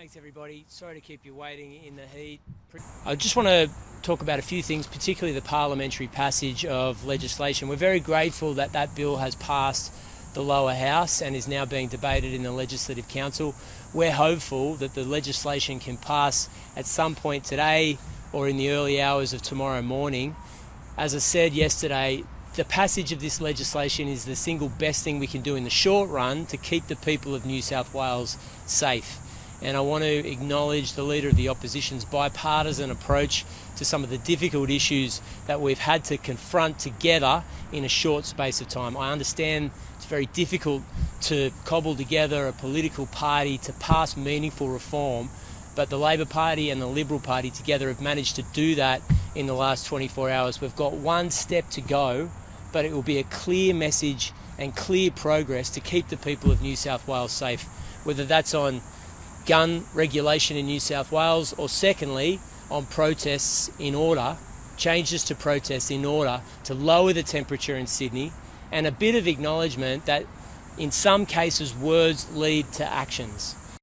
Thanks everybody. Sorry to keep you waiting in the heat. I just want to talk about a few things, particularly the parliamentary passage of legislation. We're very grateful that that bill has passed the lower house and is now being debated in the Legislative Council. We're hopeful that the legislation can pass at some point today or in the early hours of tomorrow morning. As I said yesterday, the passage of this legislation is the single best thing we can do in the short run to keep the people of New South Wales safe. And I want to acknowledge the Leader of the Opposition's bipartisan approach to some of the difficult issues that we've had to confront together in a short space of time. I understand it's very difficult to cobble together a political party to pass meaningful reform, but the Labor Party and the Liberal Party together have managed to do that in the last 24 hours. We've got one step to go, but it will be a clear message and clear progress to keep the people of New South Wales safe, whether that's on gun regulation in New South Wales, or secondly, on protests in order, changes to protests in order to lower the temperature in Sydney, and a bit of acknowledgement that in some cases words lead to actions.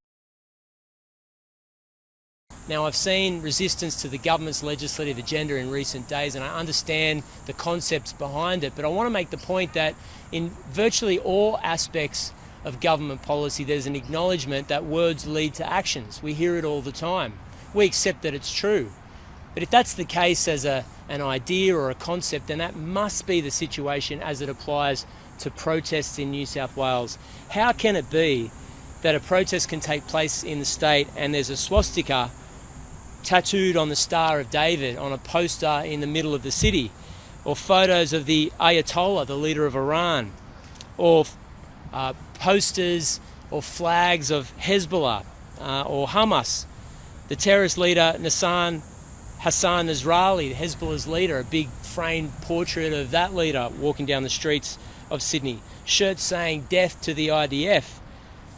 Now, I've seen resistance to the government's legislative agenda in recent days, and I understand the concepts behind it, but I want to make the point that in virtually all aspects of government policy, there's an acknowledgement that words lead to actions. We hear it all the time. We accept that it's true. But if that's the case as an idea or a concept, then that must be the situation as it applies to protests in New South Wales. How can it be that a protest can take place in the state and there's a swastika tattooed on the Star of David on a poster in the middle of the city, or photos of the Ayatollah, the leader of Iran, or posters or flags of Hezbollah or Hamas, the terrorist leader Hassan Nasrallah, Hezbollah's leader, a big framed portrait of that leader walking down the streets of Sydney, shirts saying death to the IDF,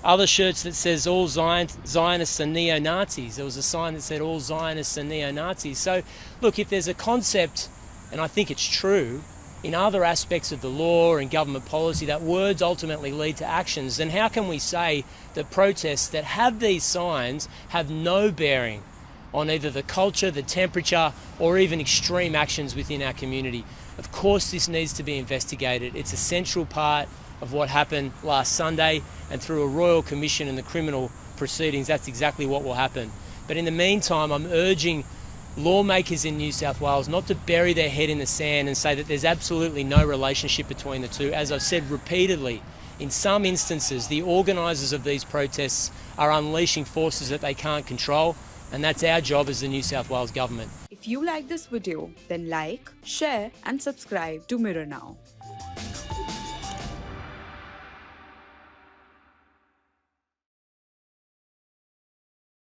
other shirts that says all Zionists are neo-Nazis. There was a sign that said all Zionists are neo-Nazis. So look, if there's a concept, and I think it's true, in other aspects of the law and government policy that words ultimately lead to actions, then how can we say that protests that have these signs have no bearing on either the culture, the temperature, or even extreme actions within our community? Of course this needs to be investigated. It's a central part of what happened last Sunday, and through a royal commission and the criminal proceedings, that's exactly what will happen. But in the meantime, I'm urging lawmakers in New South Wales not to bury their head in the sand and say that there's absolutely no relationship between the two. As I've said repeatedly, in some instances, the organisers of these protests are unleashing forces that they can't control, and that's our job as the New South Wales government. If you like this video, then like, share and subscribe to Mirror Now.